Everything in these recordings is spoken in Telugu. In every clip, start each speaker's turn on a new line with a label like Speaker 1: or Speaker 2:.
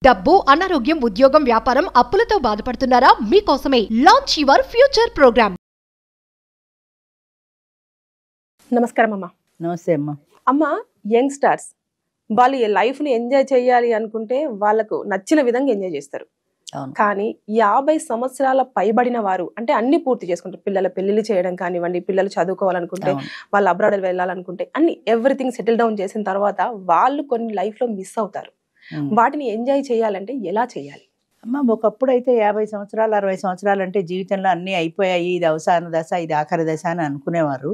Speaker 1: డబ్బు, అనారోగ్యం, ఉద్యోగం, వ్యాపారం, అప్పులతో బాధపడుతున్నారా? మీకోసమే లాంచ్ యువర్ ఫ్యూచర్ ప్రోగ్రామ్.
Speaker 2: నమస్కారం అమ్మా.
Speaker 3: నమస్తే అమ్మ.
Speaker 2: అమ్మ, యంగ్స్టర్స్ వాళ్ళు ఈ లైఫ్ని ఎంజాయ్ చేయాలి అనుకుంటే వాళ్ళకు నచ్చిన విధంగా ఎంజాయ్ చేస్తారు. కానీ 50 సంవత్సరాల పైబడిన వారు అంటే అన్ని పూర్తి చేసుకుంటారు. పిల్లల పెళ్లిళ్ళు చేయడం కానివ్వండి, పిల్లలు చదువుకోవాలనుకుంటే, వాళ్ళు అబ్రాడ్ వెళ్ళాలనుకుంటే, అన్ని ఎవ్రీథింగ్ సెటిల్ డౌన్ చేసిన తర్వాత వాళ్ళు కొన్ని లైఫ్లో మిస్ అవుతారు. వాటిని ఎంజాయ్ చేయాలంటే ఎలా చేయాలి
Speaker 3: అమ్మ? ఒకప్పుడు అయితే 50 సంవత్సరాలు 60 సంవత్సరాలు అంటే జీవితంలో అన్నీ అయిపోయాయి, ఇది అవసాన దశ, ఇది ఆఖరి దశ అని అనుకునేవారు.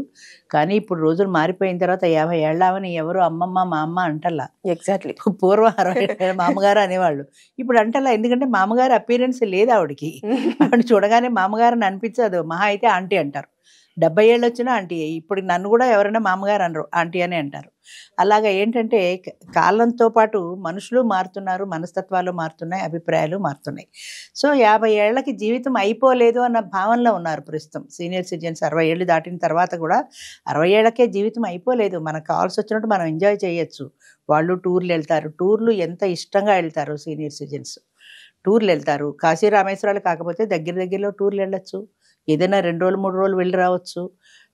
Speaker 3: కానీ ఇప్పుడు రోజులు మారిపోయిన తర్వాత 50 ఏళ్ళవని ఎవరు అమ్మమ్మ మా అమ్మ అంటల్లా.
Speaker 2: ఎగ్జాక్ట్లీ.
Speaker 3: పూర్వం 60 ఏళ్ళ మామగారు అనేవాళ్ళు, ఇప్పుడు అంటల్లా. ఎందుకంటే మామగారు అపీరెన్స్ లేదు ఆవిడకి. ఆవిడ చూడగానే మామగారు అని అనిపించదు, మహా అయితే ఆంటీ అంటారు. 70 ఏళ్ళు వచ్చినా ఆంటీ. ఇప్పుడు నన్ను కూడా ఎవరైనా మామగారు అనరు, ఆంటీ అని అంటారు. అలాగా ఏంటంటే కాలంతో పాటు మనుషులు మారుతున్నారు, మనస్తత్వాలు మారుతున్నాయి, అభిప్రాయాలు మారుతున్నాయి. సో 50 ఏళ్ళకి జీవితం అయిపోలేదు అన్న భావనలో ఉన్నారు ప్రస్తుతం సీనియర్ సిటిజన్స్. 60 ఏళ్ళు దాటిన తర్వాత కూడా 60 ఏళ్ళకే జీవితం అయిపోలేదు, మనకు కావాల్సి వచ్చినట్టు మనం ఎంజాయ్ చేయొచ్చు. వాళ్ళు టూర్లు వెళ్తారు, టూర్లు ఎంత ఇష్టంగా వెళ్తారు సీనియర్ సిటిజన్స్. టూర్లు వెళ్తారు, కాశీ రామేశ్వరాలు కాకపోతే దగ్గరలో టూర్లు వెళ్ళొచ్చు. ఏదైనా 2 రోజులు 3 రోజులు వెళ్ళి రావచ్చు.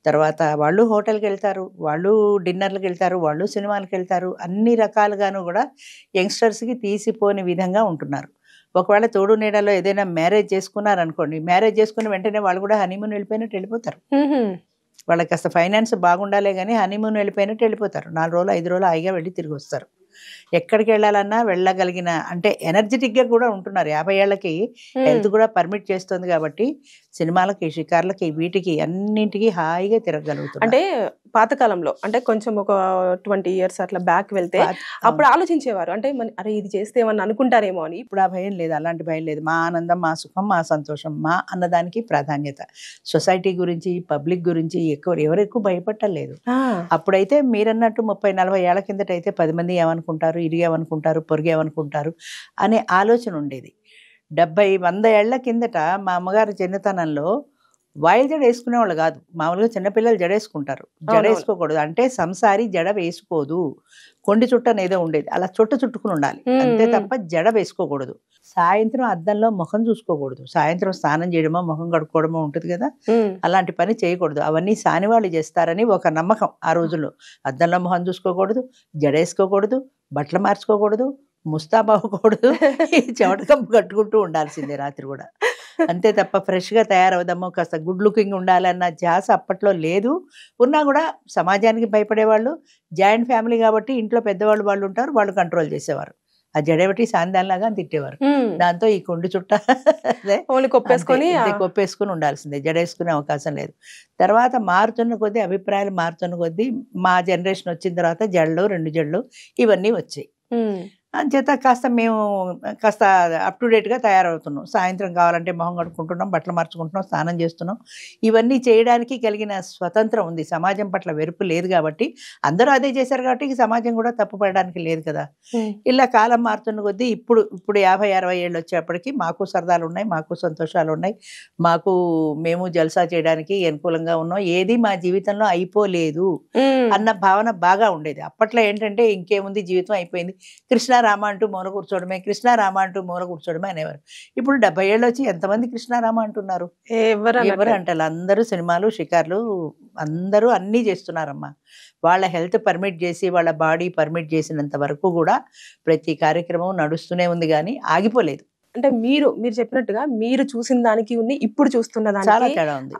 Speaker 3: తర్వాత వాళ్ళు హోటల్కి వెళ్తారు, వాళ్ళు డిన్నర్లకు వెళ్తారు, వాళ్ళు సినిమాలకు వెళ్తారు. అన్ని రకాలుగాను కూడా యంగ్స్టర్స్కి తీసిపోని విధంగా ఉంటున్నారు. ఒకవేళ తోడు నీడలో ఏదైనా మ్యారేజ్ చేసుకున్నారనుకోండి, మ్యారేజ్ చేసుకుని వెంటనే వాళ్ళు కూడా హనీమూన్ వెళ్ళిపోయినట్టు వెళ్ళిపోతారు. వాళ్ళకి కాస్త ఫైనాన్స్ బాగుండాలే కానీ హనీమూన్ వెళ్ళిపోయినట్టు వెళ్ళిపోతారు. 4 రోజులు 5 రోజులు హాయిగా వెళ్ళి తిరిగి వస్తారు. ఎక్కడికి వెళ్ళాలన్నా వెళ్ళగలిగిన అంటే ఎనర్జెటిక్గా కూడా ఉంటున్నారు. 50 ఏళ్ళకి హెల్త్ కూడా పర్మిట్ చేస్తుంది కాబట్టి సినిమాలకి, షికార్లకి, వీటికి అన్నింటికి హాయిగా తిరగలుగుతారు.
Speaker 2: అంటే పాతకాలంలో అంటే కొంచెం ఒక 20 years అట్లా బ్యాక్ వెళ్తే అప్పుడు ఆలోచించేవారు, అంటే అరే ఇది చేస్తే ఏమన్నా అనుకుంటారేమో అని.
Speaker 3: ఇప్పుడు ఆ భయం లేదు, అలాంటి భయం లేదు. మా ఆనందం, మా సుఖం, మా సంతోషం, మా అన్నదానికి ప్రాధాన్యత. సొసైటీ గురించి, పబ్లిక్ గురించి ఎవరు ఎక్కువ భయపట్టలేదు. అప్పుడైతే మీరన్నట్టు 30-40 ఏళ్ల కిందట అయితే 10 మంది ఏమనుకుంటారు, ఇరిగేమనుకుంటారు, పొరిగేమనుకుంటారు అనే ఆలోచన ఉండేది. 70-100 ఏళ్ల కిందట మా అమ్మగారి చిన్నతనంలో వాయిల్ జడ వేసుకునేవాళ్ళు కాదు. మామూలుగా చిన్నపిల్లలు జడేసుకుంటారు, జడేసుకోకూడదు అంటే సంసారి జడ వేసుకోదు, కొండి చుట్టని ఏదో ఉండేది, అలా చుట్టుకుని ఉండాలి అంతే తప్ప జడ వేసుకోకూడదు. సాయంత్రం అద్దంలో ముఖం చూసుకోకూడదు, సాయంత్రం స్నానం చేయడమో ముఖం కడుక్కోవడమో ఉంటుంది కదా, అలాంటి పని చేయకూడదు. అవన్నీ సానివాళ్ళు చేస్తారని ఒక నమ్మకం ఆ రోజుల్లో. అద్దంలో ముఖం చూసుకోకూడదు, జడేసుకోకూడదు, బట్టలు మార్చుకోకూడదు, ముస్తాబావకూడదు, చెమటకప్పు కట్టుకుంటూ ఉండాల్సిందే రాత్రి కూడా. అంతే తప్ప ఫ్రెష్గా తయారవుదాము, కాస్త గుడ్ లుకింగ్ ఉండాలన్న ధ్యాస అప్పట్లో లేదు. ఉన్నా కూడా సమాజానికి భయపడేవాళ్ళు. జాయింట్ ఫ్యామిలీ కాబట్టి ఇంట్లో పెద్దవాళ్ళు వాళ్ళు ఉంటారు, వాళ్ళు కంట్రోల్ చేసేవారు. ఆ జడబట్టి సాందాన్లాగా తిట్టేవారు. దాంతో ఈ కొండి చుట్ట కొప్పేసుకుని ఉండాల్సిందే, జడేసుకునే అవకాశం లేదు. తర్వాత మారుతున్న కొద్దీ, అభిప్రాయాలు మారుతున్న కొద్దీ మా జనరేషన్ వచ్చిన తర్వాత జడలు, 2 జడలు ఇవన్నీ వచ్చాయి. అంచేత కాస్త మేము కాస్త అప్ టు డేట్గా తయారవుతున్నాం. సాయంత్రం కావాలంటే మొహం కడుక్కుంటున్నాం, బట్టలు మార్చుకుంటున్నాం, స్నానం చేస్తున్నాం. ఇవన్నీ చేయడానికి కలిగిన స్వతంత్రం ఉంది. సమాజం పట్ల వెరుపు లేదు కాబట్టి, అందరూ అదే చేశారు కాబట్టి సమాజం కూడా తప్పుపడడానికి లేదు కదా. ఇలా కాలం మారుతున్న కొద్దీ ఇప్పుడు 50-60 ఏళ్ళు వచ్చేప్పటికి మాకు సరదాలు ఉన్నాయి, మాకు సంతోషాలు ఉన్నాయి, మేము జల్సా చేయడానికి అనుకూలంగా ఉన్నాం. ఏది మా జీవితంలో అయిపోలేదు అన్న భావన బాగా ఉండేది. అప్పట్లో ఏంటంటే ఇంకేముంది, జీవితం అయిపోయింది, కృష్ణారామ అంటూ మూల కూర్చోవడమే, కృష్ణారామ అంటూ మూల కూర్చోవడమే అనేవారు. ఇప్పుడు 70 ఏళ్ళు వచ్చి ఎంతమంది కృష్ణారామ అంటున్నారు? ఎవరు అంటారు? అందరూ సినిమాలు, షికార్లు, అందరూ అన్నీ చేస్తున్నారమ్మా. వాళ్ళ హెల్త్ పర్మిట్ చేసి, వాళ్ళ బాడీ పర్మిట్ చేసినంత వరకు కూడా ప్రతి కార్యక్రమం నడుస్తూనే ఉంది కానీ ఆగిపోలేదు.
Speaker 2: అంటే మీరు చెప్పినట్టుగా మీరు చూసిన దానికి ఉంది, ఇప్పుడు చూస్తున్న దానికి
Speaker 3: చాలా తేడా ఉంది.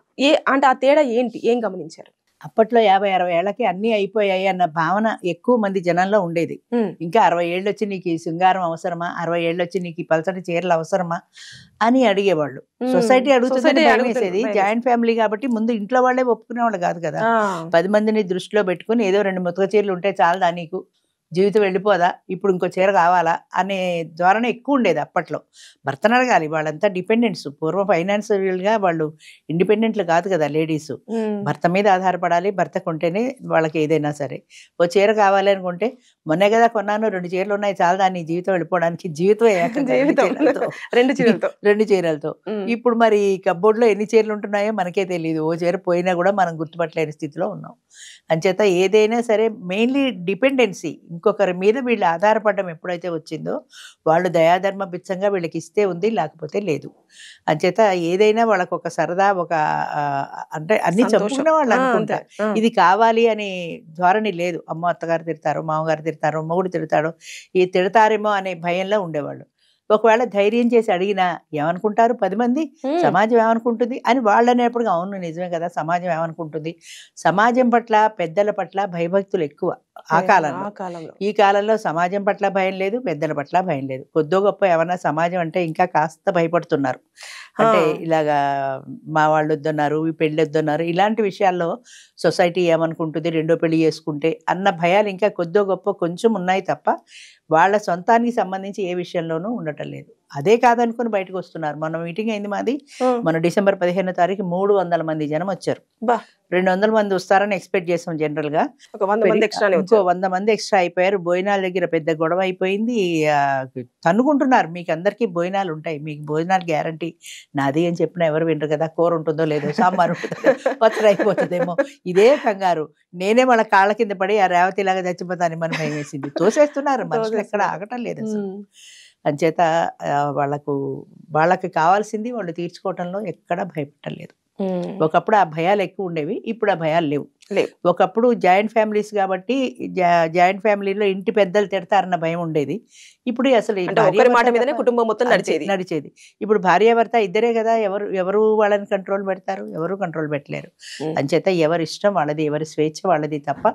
Speaker 2: అంటే ఆ తేడా ఏంటి, ఏం గమనించారు?
Speaker 3: అప్పట్లో 50-60 ఏళ్ళకి అన్నీ అయిపోయాయి అన్న భావన ఎక్కువ మంది జనంలో ఉండేది. ఇంకా 60 ఏళ్ళు వచ్చి నీకు ఈ శృంగారం అవసరమా, 60 ఏళ్ళు వచ్చి నీకు ఈ పలసటి చీరలు అవసరమా అని అడిగేవాళ్ళు. సొసైటీ అడుగుతుంది. జాయింట్ ఫ్యామిలీ కాబట్టి ముందు ఇంట్లో వాళ్ళే ఒప్పుకునేవాళ్ళు కాదు కదా. 10 మందిని దృష్టిలో పెట్టుకుని ఏదో 2 ముతక చీరలు ఉంటే చాలదా నీకు, జీవితం వెళ్ళిపోదా, ఇప్పుడు ఇంకో చీర కావాలా అనే ధోరణ ఎక్కువ ఉండేది అప్పట్లో. భర్తను అడగాలి, వాళ్ళంతా డిపెండెంట్స్. పూర్వం ఫైనాన్షియల్గా వాళ్ళు ఇండిపెండెంట్లు కాదు కదా లేడీస్. భర్త మీద ఆధారపడాలి, భర్త కొంటేనే వాళ్ళకి ఏదైనా సరే. ఓ చీర కావాలి అనుకుంటే, మొన్నే కదా కొన్నాను, 2 చీరలు ఉన్నాయి చాలదా నీ జీవితం వెళ్ళిపోవడానికి, జీవితం 2 చీరలతో. ఇప్పుడు మరి కబ్బోర్డ్లో ఎన్ని చీరలు ఉంటున్నాయో మనకే తెలియదు. ఓ చీర పోయినా కూడా మనం గుర్తుపట్టలేని స్థితిలో ఉన్నాం. అంచేత ఏదైనా సరే మెయిన్లీ డిపెండెన్సీ, ఇంకొకరి మీద వీళ్ళు ఆధారపడడం ఎప్పుడైతే వచ్చిందో వాళ్ళు దయాధర్మ బిచ్చంగా వీళ్ళకి ఇస్తే ఉంది, లేకపోతే లేదు. అంచేత ఏదైనా వాళ్ళకు ఒక సరదా, ఒక అంటే అన్ని చెప్పుకునే వాళ్ళు అనుకుంటారు. ఇది కావాలి అనే ధోరణి లేదు. అమ్మ అత్తగారు తిడతారు, మామగారు తిడతారు, మొగుడు తిడతాడు, ఈ తిడతారేమో అనే భయంలో ఉండేవాళ్ళు. ఒకవేళ ధైర్యం చేసి అడిగినా ఏమనుకుంటారు 10 మంది, సమాజం ఏమనుకుంటుంది అని వాళ్ళు అనేప్పుడు అవును నిజమే కదా, సమాజం ఏమనుకుంటుంది. సమాజం పట్ల, పెద్దల పట్ల భయభక్తులు ఎక్కువ ఆ కాలంలో. ఈ కాలంలో సమాజం పట్ల భయం లేదు, పెద్దల పట్ల భయం లేదు. కొద్దో గొప్ప ఏమన్నా సమాజం అంటే ఇంకా కాస్త భయపడుతున్నారు. అంటే ఇలాగా మా వాళ్ళు వద్దన్నారు, ఈ పెళ్ళి వద్దన్నారు, ఇలాంటి విషయాల్లో సొసైటీ ఏమనుకుంటుంది, రెండో పెళ్లి చేసుకుంటే అన్న భయాలు ఇంకా కొద్దో గొప్ప కొంచెం ఉన్నాయి తప్ప వాళ్ళ సొంతానికి సంబంధించి ఏ విషయంలోనూ ఉండటం లేదు. అదే కాదనుకుని బయటకు వస్తున్నారు. మన మీటింగ్ అయింది మాది, మన డిసెంబర్ 15వ తారీఖు 300 మంది జనం వచ్చారు. 200 మంది వస్తారని ఎక్స్పెక్ట్ చేసాం జనరల్ గా, ఇంకో 100 మంది ఎక్స్ట్రా అయిపోయారు. భోజనాల దగ్గర పెద్ద గొడవ అయిపోయింది. తన్నుకుంటున్నారు, మీకు అందరికీ భోజనాలు ఉంటాయి, మీకు భోజనాలు గ్యారంటీ, నాది అని చెప్పినా ఎవరు వినరు కదా, కూర ఉంటుందో లేదో, సాంబార్ ఉంటుందో, పచ్చడి అయిపోతుందేమో, ఇదే కంగారు. నేనే వాళ్ళ కాళ్ళ కింద పడి ఆ రేవతి లాగా చచ్చిపోతాను మన భయం వేసింది. తోసేస్తున్నారు, మనుషులు ఎక్కడ ఆగటం లేదు అసలు. అంచేత వాళ్ళకి కావాల్సింది వాళ్ళు తీర్చుకోవటంలో ఎక్కడా భయపడలేదు. ఒకప్పుడు ఆ భయాలు ఎక్కువ ఉండేవి, ఇప్పుడు ఆ భయాలు లేవు. ఒకప్పుడు జాయింట్ ఫ్యామిలీస్ కాబట్టి జాయింట్ ఫ్యామిలీలో ఇంటి పెద్దలు తిడతారన్న భయం ఉండేది. ఇప్పుడు అసలు
Speaker 2: కుటుంబం మొత్తం
Speaker 3: నడిచేది. ఇప్పుడు భార్యాభర్త ఇద్దరే కదా, ఎవరు వాళ్ళని కంట్రోల్ పెడతారు, ఎవరు కంట్రోల్ పెట్టలేరు. అంచేత ఎవరి ఇష్టం వాళ్ళది, ఎవరి స్వేచ్ఛ వాళ్ళది తప్ప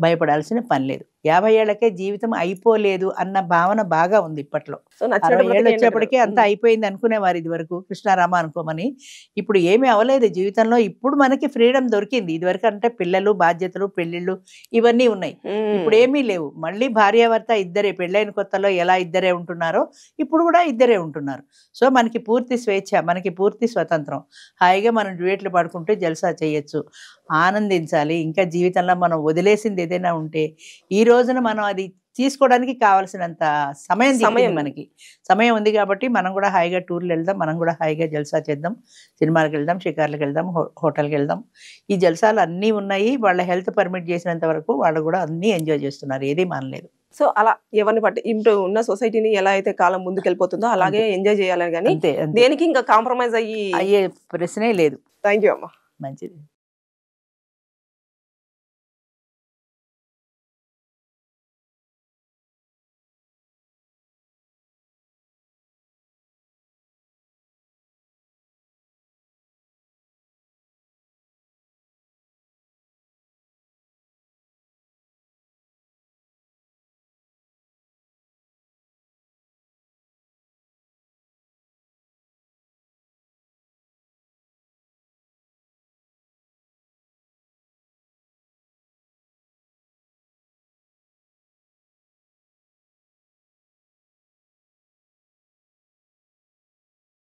Speaker 3: భయపడాల్సిన పని లేదు. 50 ఏళ్లకే జీవితం అయిపోలేదు అన్న భావన బాగా ఉంది ఇప్పట్లో. 60 ఏళ్ళు వచ్చేప్పటికే అంతా అయిపోయింది అనుకునేవారు ఇది వరకు, కృష్ణారామ అనుకోమని. ఇప్పుడు ఏమీ అవ్వలేదు జీవితంలో. ఇప్పుడు మనకి ఫ్రీడమ్ దొరికింది. ఇది వరకు అంటే పిల్లలు, బాధ్యతలు, పెళ్లిళ్ళు ఇవన్నీ ఉన్నాయి. ఇప్పుడు ఏమీ లేవు. మళ్ళీ భార్యాభర్త ఇద్దరే, పెళ్ళైన కొత్తలో ఎలా ఇద్దరే ఉంటున్నారో ఇప్పుడు కూడా ఇద్దరే ఉంటున్నారు. సో మనకి పూర్తి స్వేచ్ఛ, మనకి పూర్తి స్వతంత్రం. హాయిగా మనం డ్యూయెట్లు పాడుకుంటూ జల్సా చేయొచ్చు, ఆనందించాలి. ఇంకా జీవితంలో మనం వదిలేసింది ఏదైనా ఉంటే ఈ రోజున మనం అది తీసుకోవడానికి కావాల్సినంత మనకి సమయం ఉంది కాబట్టి మనం కూడా హాయిగా టూర్లు వెళ్దాం, మనం కూడా హాయిగా జల్సా చేద్దాం, సినిమాలకు వెళ్దాం, షికార్లకు వెళ్దాం, హోటల్కి వెళ్దాం. ఈ జల్సాలు అన్నీ ఉన్నాయి. వాళ్ళ హెల్త్ పర్మిట్ చేసినంత వరకు వాళ్ళు కూడా అన్నీ ఎంజాయ్ చేస్తున్నారు, ఏది మానలేదు.
Speaker 2: సో అలా ఎవరిని బట్టి ఇప్పుడు ఉన్న సొసైటీని ఎలా అయితే కాలం ముందుకు వెళ్ళిపోతుందో అలాగే ఎంజాయ్ చేయాలని, కానీ దేనికి ఇంకా కాంప్రమైజ్ అయ్యే
Speaker 3: ప్రశ్నే లేదు.
Speaker 2: థ్యాంక్ యూ అమ్మా.
Speaker 3: మంచిది.